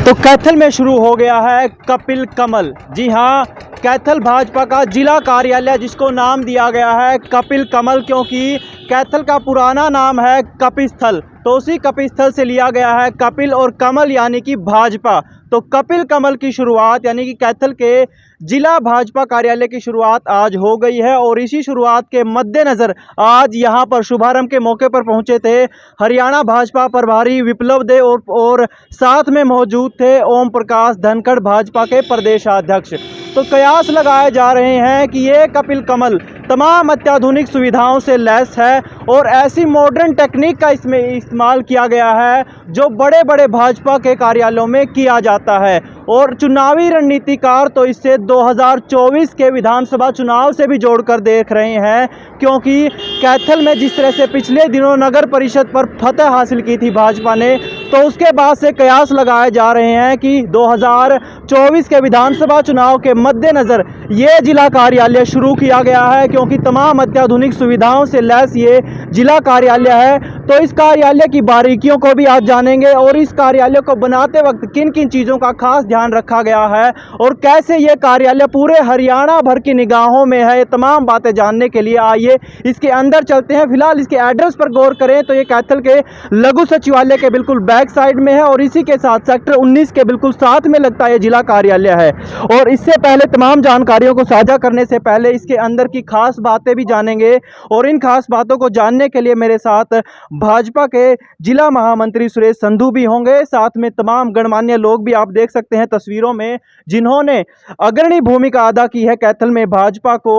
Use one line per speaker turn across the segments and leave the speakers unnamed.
तो कैथल में शुरू हो गया है कपिल कमल। जी हाँ, कैथल भाजपा का जिला कार्यालय जिसको नाम दिया गया है कपिल कमल, क्योंकि कैथल का पुराना नाम है कपिस्थल, तो उसी कपिस्थल से लिया गया है कपिल और कमल यानी कि भाजपा। तो कपिल कमल की शुरुआत यानी कि कैथल के जिला भाजपा कार्यालय की शुरुआत आज हो गई है और इसी शुरुआत के मद्देनज़र आज यहां पर शुभारंभ के मौके पर पहुंचे थे हरियाणा भाजपा प्रभारी विप्लव दे और साथ में मौजूद थे ओम प्रकाश धनखड़ भाजपा के प्रदेशाध्यक्ष। तो कयास लगाए जा रहे हैं कि ये कपिल कमल तमाम अत्याधुनिक सुविधाओं से लैस है और ऐसी मॉडर्न टेक्निक का इसमें इस्तेमाल किया गया है जो बड़े बड़े भाजपा के कार्यालयों में किया जाता है। और चुनावी रणनीतिकार तो इससे 2024 के विधानसभा चुनाव से भी जोड़कर देख रहे हैं, क्योंकि कैथल में जिस तरह से पिछले दिनों नगर परिषद पर फतह हासिल की थी भाजपा ने, तो उसके बाद से कयास लगाए जा रहे हैं कि 2024 के विधानसभा चुनाव के मद्देनज़र ये जिला कार्यालय शुरू किया गया है, क्योंकि तमाम अत्याधुनिक सुविधाओं से लैस ये जिला कार्यालय है। तो इस कार्यालय की बारीकियों को भी आज जानेंगे और इस कार्यालय को बनाते वक्त किन किन चीज़ों का खास ध्यान रखा गया है और कैसे ये कार्यालय पूरे हरियाणा भर की निगाहों में है, ये तमाम बातें जानने के लिए आइए इसके अंदर चलते हैं। फिलहाल इसके एड्रेस पर गौर करें तो ये कैथल के लघु सचिवालय के बिल्कुल बैक साइड में है और इसी के साथ सेक्टर 19 के बिल्कुल साथ में लगता है जिला कार्यालय है। और इससे पहले तमाम जानकारियों को साझा करने से पहले इसके अंदर की खास बातें भी जानेंगे और इन खास बातों को जानने के लिए मेरे साथ भाजपा के जिला महामंत्री सुरेश संधू भी होंगे, साथ में तमाम गणमान्य लोग भी आप देख सकते हैं तस्वीरों में जिन्होंने अग्रणी भूमिका अदा की है कैथल में भाजपा को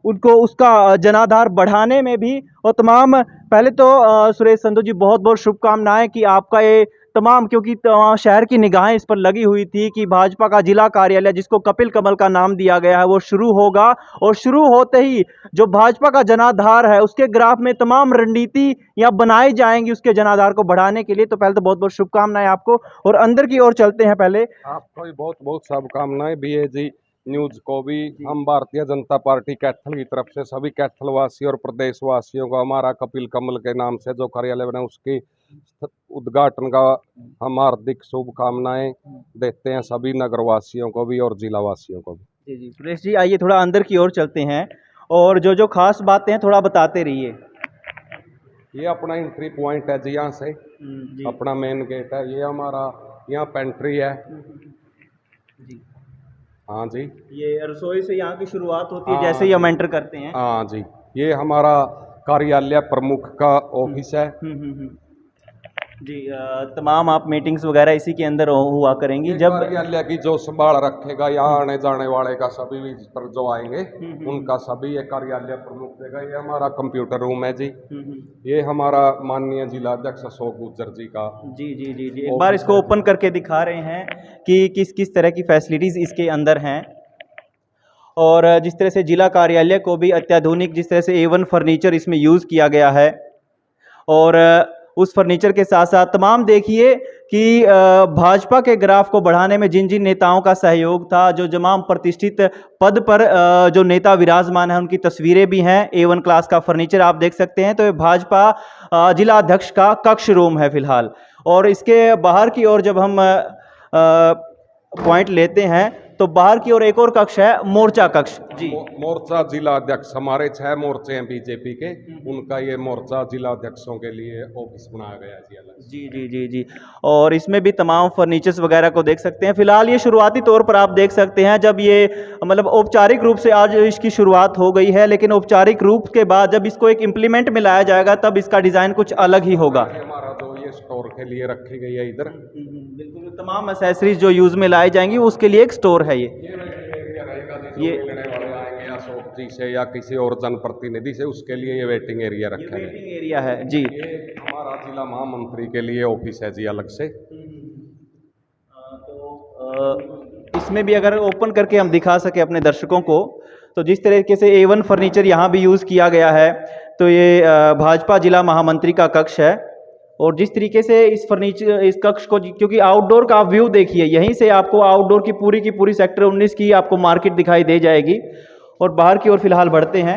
उनको उसका जनाधार बढ़ाने में भी। और तमाम पहले तो सुरेश संधू जी बहुत बहुत शुभकामनाएं कि आपका ये तमाम, क्योंकि शहर की निगाहें इस पर लगी हुई थी कि भाजपा का जिला कार्यालय जिसको कपिल कमल का नाम दिया गया है वो शुरू होगा और शुरू होते ही जो भाजपा का जनाधार है उसके ग्राफ में तमाम रणनीति या बनाई जाएंगी उसके जनाधार को बढ़ाने के लिए। तो पहले तो बहुत बहुत शुभकामनाएं आपको और अंदर की ओर चलते हैं। पहले
आपको भी बहुत बहुत शुभकामनाएं BAG न्यूज को भी। हम भारतीय जनता पार्टी कैथल की तरफ से सभी कैथल वासी और प्रदेशवासियों को हमारा कपिल कमल के नाम से जो कार्यालय बना उसकी उद्घाटन का हम हार्दिक शुभकामनाएं देते हैं सभी नगरवासियों को भी और जिला वासियों को भी।
जी जी सुरेश जी, आइए थोड़ा अंदर की ओर चलते हैं और जो जो खास बातें हैं थोड़ा बताते रहिए।
ये अपना एंट्री पॉइंट है जी, यहाँ से अपना मेन गेट है। ये हमारा यहाँ पेंट्री है
जी।
हाँ जी,
ये रसोई से यहाँ की शुरुआत होती है जैसे ही हम एंटर करते हैं।
हाँ जी, ये हमारा कार्यालय प्रमुख का ऑफिस है।
जी, तमाम आप मीटिंग्स वगैरह इसी के अंदर हुआ करेंगी। जब
कार्यालय की जो संभाल रखेगा यहाँ आने जाने वाले का सभी पर जो आएंगे उनका सभी ये कार्यालय प्रमुख देगा। ये हमारा कंप्यूटर रूम है जी। ये हमारा माननीय जिलाध्यक्ष अशोक गुज्जर जी का।
जी जी जी जी, एक बार इसको ओपन करके दिखा रहे हैं कि किस किस तरह की फैसिलिटीज़ इसके अंदर हैं और जिस तरह से जिला कार्यालय को भी अत्याधुनिक जिस तरह से A1 फर्नीचर इसमें यूज़ किया गया है और उस फर्नीचर के साथ साथ तमाम देखिए कि भाजपा के ग्राफ को बढ़ाने में जिन जिन नेताओं का सहयोग था, जो तमाम प्रतिष्ठित पद पर जो नेता विराजमान हैं उनकी तस्वीरें भी हैं। A1 क्लास का फर्नीचर आप देख सकते हैं। तो ये भाजपा जिला अध्यक्ष का कक्ष रूम है फिलहाल। और इसके बाहर की ओर जब हम पॉइंट लेते हैं तो बाहर की ओर एक और कक्ष है, मोर्चा कक्ष। जी,
मोर्चा जिला अध्यक्ष, हमारे 6 मोर्चे हैं बीजेपी के, उनका ये मोर्चा जिला अध्यक्षों के लिए ऑफिस बनाया गया है जी अलग।
जी जी जी जी, और इसमें भी तमाम फर्नीचर्स वगैरह को देख सकते हैं। फिलहाल ये शुरुआती तौर पर आप देख सकते हैं जब ये मतलब औपचारिक रूप से आज इसकी शुरुआत हो गई है, लेकिन औपचारिक रूप के बाद जब इसको एक इम्प्लीमेंट में लाया जाएगा तब इसका डिज़ाइन कुछ अलग ही होगा।
हमारा जो ये स्टोर के लिए रखी गई है इधर,
बिल्कुल तमाम एक्सेसरीज जो यूज़ में लाई जाएंगी उसके लिए एक स्टोर है।
ये मिलने वाले आएंगे अशोक जी से या किसी और जनप्रतिनिधि से, उसके लिए ये वेटिंग एरिया रखा है।
वेटिंग एरिया है जी।
ये हमारा जिला महामंत्री के लिए ऑफिस है जी अलग से।
तो इसमें भी अगर ओपन करके हम दिखा सके अपने दर्शकों को, तो जिस तरीके से A1 फर्नीचर यहाँ भी यूज़ किया गया है, तो ये भाजपा जिला महामंत्री का कक्ष है। और जिस तरीके से इस फर्नीचर इस कक्ष को, क्योंकि आउटडोर का आप व्यू देखिए, यहीं से आपको आउटडोर की पूरी सेक्टर 19 की आपको मार्केट दिखाई दे जाएगी। और बाहर की ओर फिलहाल बढ़ते हैं।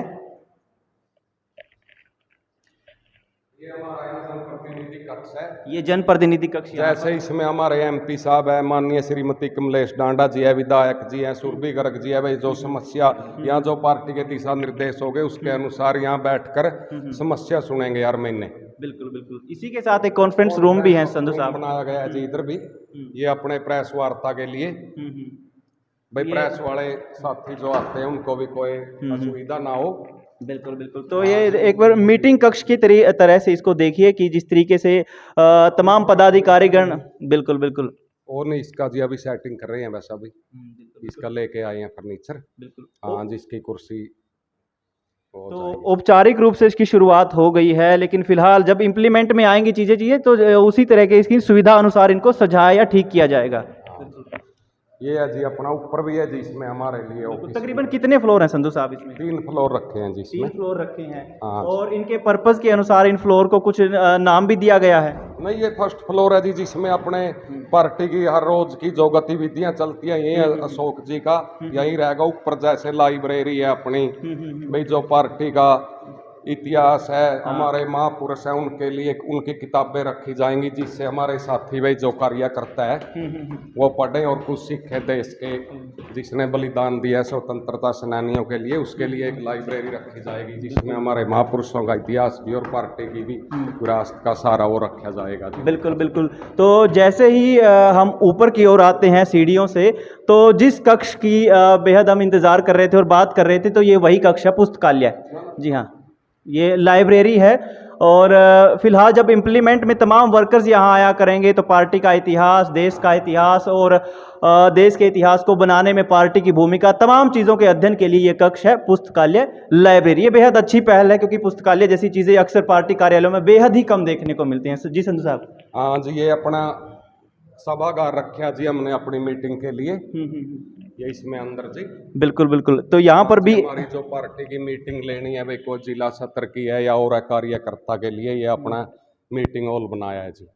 ये हमारा यहाँ जनप्रतिनिधि कक्ष है।
ये जनप्रतिनिधि कक्ष यहाँ
जैसे इसमें हमारे एमपी साहब है, माननीय श्रीमती कमलेश डांडा जी है, विधायक जी हैं, सुरभि गर्ग जी है। भाई जो समस्या यहाँ जो पार्टी के दिशा निर्देश हो गए उसके अनुसार यहाँ बैठकर समस्या सुनेंगे हर महीने।
बिल्कुल बिल्कुल, इसी के साथ एक कॉन्फ्रेंस रूम भी है संधू साहब।
बनाया गया है जी इधर भी, ये अपने प्रेस वार्ता के लिए। भाई प्रेस वाले साथी जो आते हैं उनको भी कोई असुविधा ना हो।
बिल्कुल बिल्कुल, तो ये एक बार मीटिंग कक्ष की तरह से इसको देखिए कि जिस तरीके से तमाम पदाधिकारीगण। बिल्कुल बिल्कुल,
और नहीं इसका जी अभी सेटिंग कर रहे हैं वैसा भी, इसका लेके आए हैं फर्नीचर।
बिल्कुल
हाँ जिसकी कुर्सी
तो औपचारिक रूप से इसकी शुरुआत हो गई है, लेकिन फिलहाल जब इम्प्लीमेंट में आएंगी चीज़ें तो उसी तरह के इसकी सुविधा अनुसार इनको सजाया या ठीक किया जाएगा।
ये है जी अपना ऊपर भी है जी इसमें हमारे लिए ऑफिस।
तकरीबन कितने फ्लोर हैं संधू साहब इसमें?
3 फ्लोर रखे हैं जी इसमें।
3 फ्लोर रखे हैं।
हाँ।
और इनके पर्पस के अनुसार इन फ्लोर को कुछ नाम भी दिया गया है?
नहीं, ये फर्स्ट फ्लोर है जी जिसमें अपने पार्टी की हर रोज की जो गतिविधियां चलती हैं, ये अशोक जी का यहीं रहेगा। ऊपर जैसे लाइब्रेरी है अपनी, भाई जो पार्टी का इतिहास है, हमारे महापुरुष हैं, उनके लिए उनकी किताबें रखी जाएंगी जिससे हमारे साथी भाई जो कार्य करता है वो पढ़े और कुछ सीखे देश के जिसने बलिदान दिया स्वतंत्रता सेनानियों के लिए। उसके लिए एक लाइब्रेरी रखी जाएगी जिसमें हमारे महापुरुषों का इतिहास भी और पार्टी की भी विरासत का सारा वो रखा जाएगा।
बिल्कुल बिल्कुल, तो जैसे ही हम ऊपर की ओर आते हैं सीढ़ियों से, तो जिस कक्ष की बेहद हम इंतज़ार कर रहे थे और बात कर रहे थे, तो ये वही कक्ष है, पुस्तकालय। जी हाँ, ये लाइब्रेरी है। और फिलहाल जब इम्प्लीमेंट में तमाम वर्कर्स यहाँ आया करेंगे तो पार्टी का इतिहास, देश का इतिहास और देश के इतिहास को बनाने में पार्टी की भूमिका, तमाम चीज़ों के अध्ययन के लिए ये कक्ष है पुस्तकालय लाइब्रेरी। ये बेहद अच्छी पहल है क्योंकि पुस्तकालय जैसी चीज़ें अक्सर पार्टी कार्यालयों में बेहद ही कम देखने को मिलती हैं। जी संधू साहब।
हाँ जी, ये अपना सभागार रखा जी हमने अपनी मीटिंग के लिए, ये इसमें अंदर जी।
बिल्कुल बिल्कुल, तो यहाँ पर भी
हमारी जो पार्टी की मीटिंग लेनी है भाई, कोई जिला सत्र की है या और कार्यकर्ता के लिए, ये अपना मीटिंग हॉल बनाया है जी।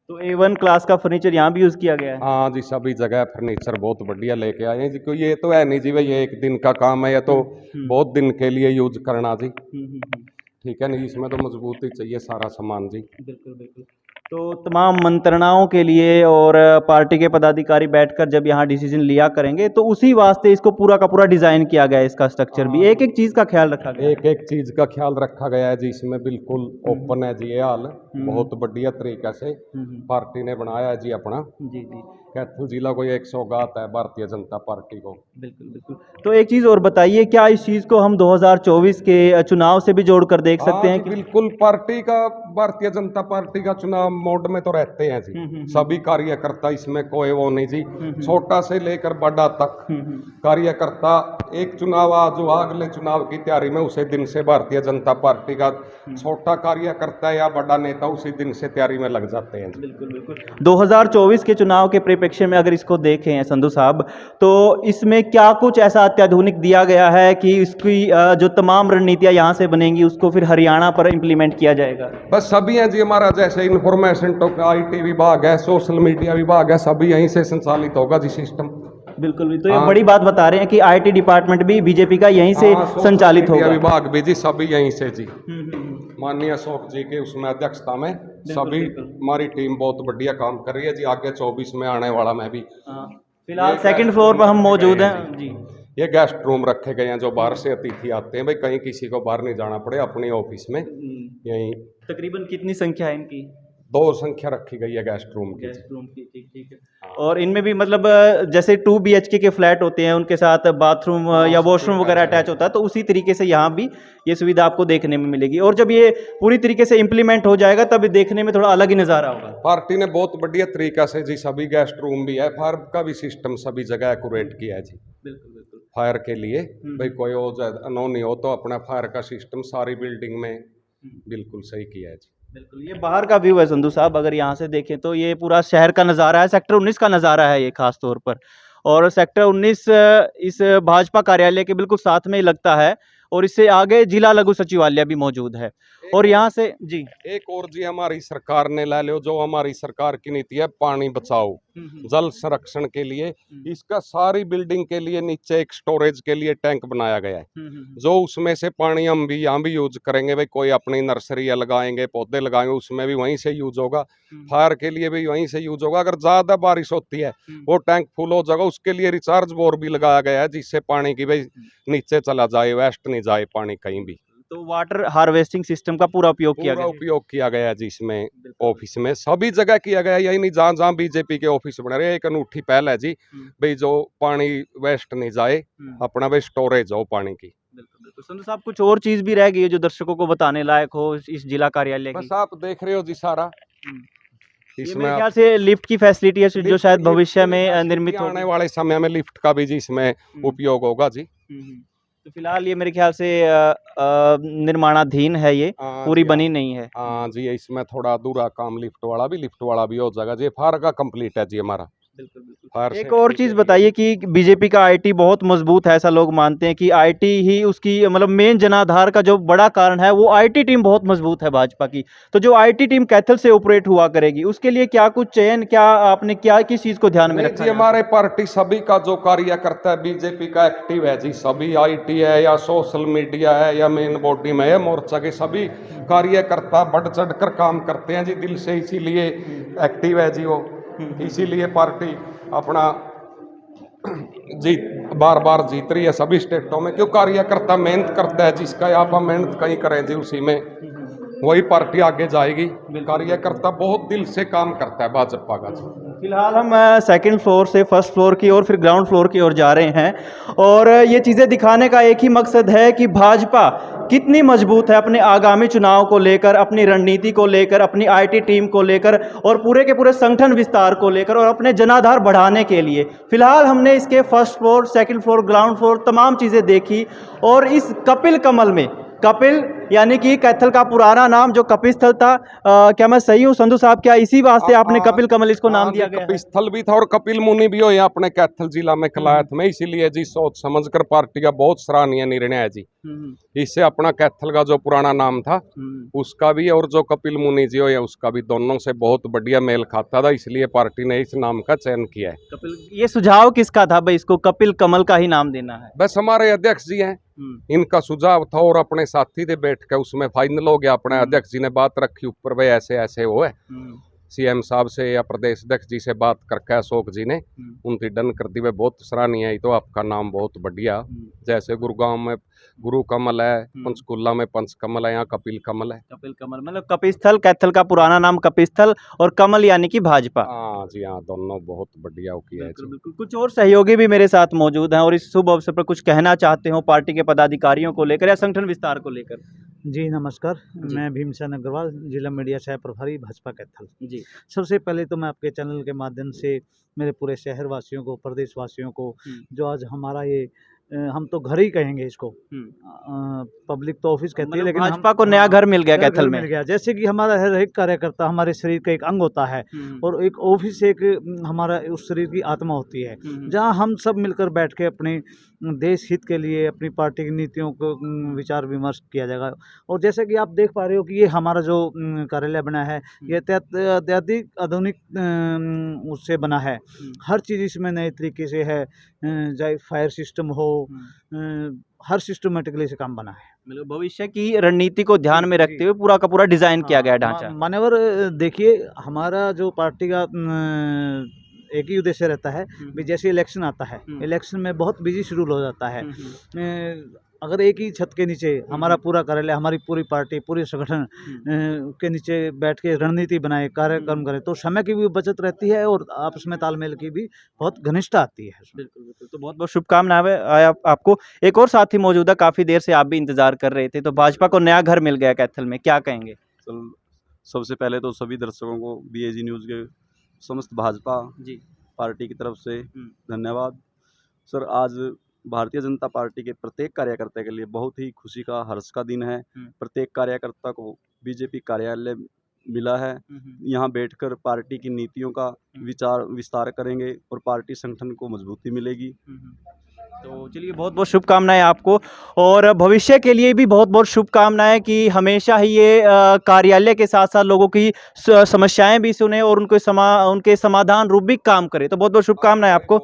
तो A1 क्लास का फर्नीचर यहाँ भी यूज़ किया गया है?
हाँ जी, सभी जगह फर्नीचर बहुत बढ़िया लेके आए हैं जी। क्योंकि ये तो है नहीं जी भाई ये एक दिन का काम है, ये तो बहुत दिन के लिए यूज करना जी। ठीक है नहीं, इसमें तो मजबूती चाहिए सारा सामान जी।
बिल्कुल बिल्कुल, तो तमाम मंत्रणाओं के लिए और पार्टी के पदाधिकारी बैठकर जब यहाँ डिसीजन लिया करेंगे तो उसी वास्ते इसको पूरा का पूरा डिज़ाइन किया गया है। इसका स्ट्रक्चर भी एक एक चीज़ का ख्याल रखा गया है।
एक एक चीज़ का ख्याल रखा गया है जी। इसमें बिल्कुल ओपन है जी ये हाल, बहुत बढ़िया तरीके से पार्टी ने बनाया है जी अपना।
जी जी,
कैथल जिला को एक सौगात है भारतीय जनता पार्टी को।
बिल्कुल बिल्कुल, तो एक चीज़ और बताइए, क्या इस चीज़ को हम 2024 के चुनाव से भी जोड़कर देख सकते हैं?
बिल्कुल, पार्टी का भारतीय जनता पार्टी का चुनाव मोड में तो रहते हैं जी। सभी कार्यकर्ता इसमें कोई वो नहीं जी, छोटा से लेकर बड़ा तक कार्यकर्ता एक चुनाव जो अगले चुनाव की तैयारी में उसी दिन से भारतीय जनता पार्टी का छोटा कार्यकर्ता या बड़ा नेता उसी दिन से तैयारी में लग जाते हैं।
बिल्कुल बिल्कुल, 2024 के चुनाव के परिप्रेक्ष्य में अगर इसको देखें संधू साहब, तो इसमें क्या कुछ ऐसा अत्याधुनिक दिया गया है कि इसकी जो तमाम रणनीतियां यहाँ से बनेंगी उसको फिर हरियाणा पर इम्प्लीमेंट किया जाएगा?
बस सभी हैं जी, हमारा जैसे इंफॉर्मेशन IT विभाग है, सोशल मीडिया विभाग है, सभी यहीं से संचालित होगा जी सिस्टम।
बिल्कुल भी, तो ये बड़ी बात बता रहे हैं कि IT डिपार्टमेंट भी बीजेपी का यहीं से संचालित होगा।
विभाग भी जी सभी यहीं से जी, माननीय अशोक जी के उसमें अध्यक्षता में सभी हमारी टीम बहुत बढ़िया काम कर रही है जी। आगे 24 में आने वाला मैं भी
फिलहाल सेकंड फ्लोर पर हम मौजूद हैं जी।
ये गेस्ट रूम रखे गए हैं जो बाहर से अतिथि आते हैं, भाई कहीं किसी को बाहर नहीं जाना पड़े, अपने ऑफिस में यहीं।
तकरीबन कितनी संख्या है इनकी?
2 संख्या रखी गई है गेस्ट रूम की।
गेस्ट रूम की, ठीक ठीक है। और इनमें भी मतलब जैसे 2 BHK के फ्लैट होते हैं उनके साथ बाथरूम या वॉशरूम वगैरह अटैच होता है, तो उसी तरीके से यहाँ भी ये सुविधा आपको देखने में मिलेगी। और जब ये पूरी तरीके से इम्प्लीमेंट हो जाएगा तब देखने में थोड़ा अलग ही नज़ारा होगा।
पार्टी ने बहुत बढ़िया तरीका से जी सभी गेस्ट रूम भी है, फायर का भी सिस्टम सभी जगह एक्यूरेट किया है जी।
बिल्कुल बिल्कुल,
फायर के लिए भाई कोई हो अनहोनी हो तो अपना फायर का सिस्टम सारी बिल्डिंग में बिल्कुल सही किया है जी।
बिल्कुल, ये बाहर का व्यू है संधू साहब, अगर यहाँ से देखें तो ये पूरा शहर का नज़ारा है, सेक्टर 19 का नज़ारा है ये खास तौर पर। और सेक्टर 19 इस भाजपा कार्यालय के बिल्कुल साथ में ही लगता है और इससे आगे जिला लघु सचिवालय भी मौजूद है। और यहाँ से जी
एक और जी हमारी सरकार ने ला लो, जो हमारी सरकार की नीति है पानी बचाओ जल संरक्षण के लिए, इसका सारी बिल्डिंग के लिए नीचे एक स्टोरेज के लिए टैंक बनाया गया है, जो उसमें से पानी हम भी यहाँ भी यूज करेंगे। भाई कोई अपनी नर्सरी लगाएंगे, पौधे लगाएंगे, उसमें भी वहीं से यूज होगा, फायर के लिए भी वहीं से यूज होगा। अगर ज्यादा बारिश होती है वो टैंक फुल हो जाएगा, उसके लिए रिचार्ज बोर भी लगाया गया है, जिससे पानी की भाई नीचे चला जाए, वेस्ट नहीं जाए पानी कहीं भी।
तो वाटर हार्वेस्टिंग सिस्टम का पूरा उपयोग किया गया है।
उपयोग किया गया है जिसमें ऑफिस में सभी जगह किया गया है, यही नहीं जहाँ जहाँ बीजेपी के ऑफिस बने रहे। एक अनूठी पहल है जी, भाई जो पानी वेस्ट नहीं जाए, अपना भाई स्टोरेज हो पानी की।
बिल्कुल संधू साहब, कुछ और चीज भी रह गई है जो दर्शकों को बताने लायक हो इस जिला कार्यालय की?
बस आप देख रहे हो जी सारा
ये
इसमें
मेरे ख्याल से लिफ्ट की फैसिलिटी है जो शायद भविष्य में निर्मित
आने वाले समय में लिफ्ट का भी जी इसमें उपयोग होगा जी।
तो फिलहाल ये मेरे ख्याल से निर्माणाधीन है, ये पूरी बनी नहीं है।
हाँ जी, इसमें थोड़ा अधूरा काम लिफ्ट वाला भी हो जाएगा जी। फायर का कंप्लीट है जी हमारा।
बिल्कुल बिल्कुल।
फायर
एक और चीज बताइए कि बीजेपी का आईटी बहुत मजबूत है, ऐसा लोग मानते हैं कि आईटी ही उसकी मतलब मेन जनाधार का जो बड़ा कारण है, वो आईटी टीम बहुत मजबूत है भाजपा की। तो जो आईटी टीम कैथल से ऑपरेट हुआ करेगी, उसके लिए क्या कुछ चयन, क्या आपने क्या किस चीज को ध्यान में रखा
जी? हमारे पार्टी सभी का जो कार्य करता है बीजेपी का एक्टिव है जी। सभी आईटी है या सोशल मीडिया है या मेन बॉडी में है मोर्चा के सभी कार्यकर्ता बढ़ चढ़ कर काम करते हैं जी दिल से, इसीलिए एक्टिव है जी वो। इसीलिए पार्टी अपना जीत बार बार जीत रही है सभी स्टेटों में, क्यों कार्यकर्ता मेहनत करता है जिसका आप मेहनत कहीं करें जी, उसी में वही पार्टी आगे जाएगी। कार्यकर्ता बहुत दिल से काम करता है भाजपा का जी।
फिलहाल हम सेकंड फ्लोर से फर्स्ट फ्लोर की और फिर ग्राउंड फ्लोर की ओर जा रहे हैं, और ये चीज़ें दिखाने का एक ही मकसद है कि भाजपा कितनी मजबूत है अपने आगामी चुनाव को लेकर, अपनी रणनीति को लेकर, अपनी आईटी टीम को लेकर और पूरे के पूरे संगठन विस्तार को लेकर और अपने जनाधार बढ़ाने के लिए। फिलहाल हमने इसके first floor, second floor, ground floor तमाम चीज़ें देखी, और इस कपिल कमल में, कपिल यानी कि कैथल का पुराना नाम जो कपिस्थल था, क्या मैं सही हूँ संधू साहब? क्या इसी वास्ते आपने कपिल कमल इसको नाम दिया गया है?
कपिस्थल भी था और कपिल मुनि भी हो यहाँ अपने कैथल जिला में कलायत में, इसीलिए जी सोच समझकर पार्टी का बहुत सराहनीय निर्णय है जी। इससे अपना कैथल का जो पुराना नाम था उसका भी और जो कपिल मुनि जी हो या उसका भी, दोनों से बहुत बढ़िया मेल खाता था, इसलिए पार्टी ने इस नाम का चयन किया है।
कपिल, ये सुझाव किसका था भाई इसको कपिल कमल का ही नाम देना है?
बस हमारे अध्यक्ष जी हैं, इनका सुझाव था और अपने साथी थे बैठ के उसमें फाइनल हो गया। अपने अध्यक्ष जी ने बात रखी ऊपर, भाई ऐसे ऐसे वो है, सीएम साहब से या प्रदेश अध्यक्ष जी से बात करके अशोक जी ने उनकी डन कर दी। वे बहुत सराहनीय है, तो आपका नाम बहुत बढ़िया। जैसे गुरुगांव में गुरु कमल है, पंचकुला में पंच कमल है, यहाँ कपिल कमल है।
कपिल कमल मतलब कपिस्थल, कैथल का पुराना नाम कपिस्थल, और कमल यानी कि भाजपा।
हाँ जी हाँ, दोनों बहुत बढ़िया किया है जी।
बिल्कुल। कुछ और सहयोगी भी मेरे साथ मौजूद हैं और इस शुभ अवसर पर कुछ कहना चाहते हो पार्टी के पदाधिकारियों को लेकर या संगठन विस्तार को लेकर?
जी नमस्कार, मैं भीमसेन अग्रवाल, जिला मीडिया सह प्रभारी भाजपा कैथल
जी।
सबसे पहले तो मैं आपके चैनल के माध्यम से मेरे पूरे शहर वासियों को, प्रदेश वासियों को, जो आज हमारा ये हम तो घर ही कहेंगे इसको, पब्लिक तो ऑफिस कहती है, लेकिन
भाजपा को नया घर मिल गया कैथल में।
मिल गया, जैसे कि हमारा हर एक कार्यकर्ता हमारे शरीर का एक अंग होता है, और एक ऑफिस एक हमारा उस शरीर की आत्मा होती है, जहां हम सब मिलकर बैठ के अपने देश हित के लिए अपनी पार्टी की नीतियों को विचार विमर्श किया जाएगा। और जैसे कि आप देख पा रहे हो कि ये हमारा जो कार्यालय बना है, ये अत्याधिक आधुनिक उससे बना है। हर चीज़ इसमें नए तरीके से है, चाहे फायर सिस्टम हो, हर सिस्टमेटिकली से काम बना है।
मतलब भविष्य की रणनीति को ध्यान में रखते हुए पूरा का पूरा डिजाइन किया गया ढांचा।
मान्यवर देखिए, हमारा जो पार्टी का एक ही उद्देश्य रहता है भी, जैसे इलेक्शन आता है, इलेक्शन में बहुत बिजी शेड्यूल हो जाता है। अगर एक ही छत के नीचे हमारा पूरा कार्यालय, हमारी पूरी पार्टी, पूरी संगठन के नीचे बैठ के रणनीति बनाए, कार्यक्रम करें, तो समय की भी बचत रहती है और आपस में तालमेल की भी बहुत घनिष्ठता आती है।
बिल्कुल बिल्कुल। तो बहुत बहुत शुभकामनाएं आपको। एक और साथी मौजूदा, काफी देर से आप भी इंतजार कर रहे थे, तो भाजपा को नया घर मिल गया कैथल में, क्या कहेंगे?
सबसे पहले तो सभी दर्शकों को बीएजी न्यूज़ के समस्त भाजपा
जी
पार्टी की तरफ से धन्यवाद। सर, आज भारतीय जनता पार्टी के प्रत्येक कार्यकर्ता के लिए बहुत ही खुशी का, हर्ष का दिन है। प्रत्येक कार्यकर्ता को बीजेपी कार्यालय मिला है, यहाँ बैठकर पार्टी की नीतियों का विचार विस्तार करेंगे और पार्टी संगठन को मजबूती मिलेगी।
तो चलिए बहुत बहुत शुभकामनाएं आपको, और भविष्य के लिए भी बहुत बहुत शुभकामनाएं कि हमेशा ही ये कार्यालय के साथ साथ लोगों की समस्याएं भी सुने और उनके समाधान रूप भी काम करे। तो बहुत बहुत शुभकामनाएं आपको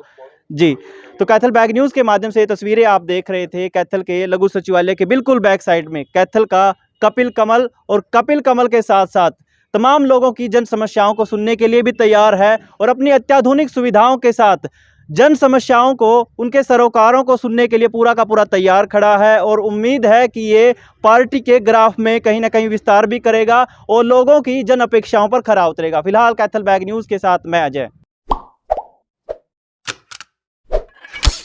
जी। तो कैथल बैग न्यूज़ के माध्यम से ये तस्वीरें आप देख रहे थे कैथल के लघु सचिवालय के बिल्कुल बैक साइड में कैथल का कपिल कमल, और कपिल कमल के साथ साथ तमाम लोगों की जन समस्याओं को सुनने के लिए भी तैयार है और अपनी अत्याधुनिक सुविधाओं के साथ जन समस्याओं को, उनके सरोकारों को सुनने के लिए पूरा का पूरा तैयार खड़ा है। और उम्मीद है कि ये पार्टी के ग्राफ में कहीं ना कहीं विस्तार भी करेगा और लोगों की जन अपेक्षाओं पर खरा उतरेगा। फिलहाल कैथल बैग न्यूज़ के साथ मैं अजय।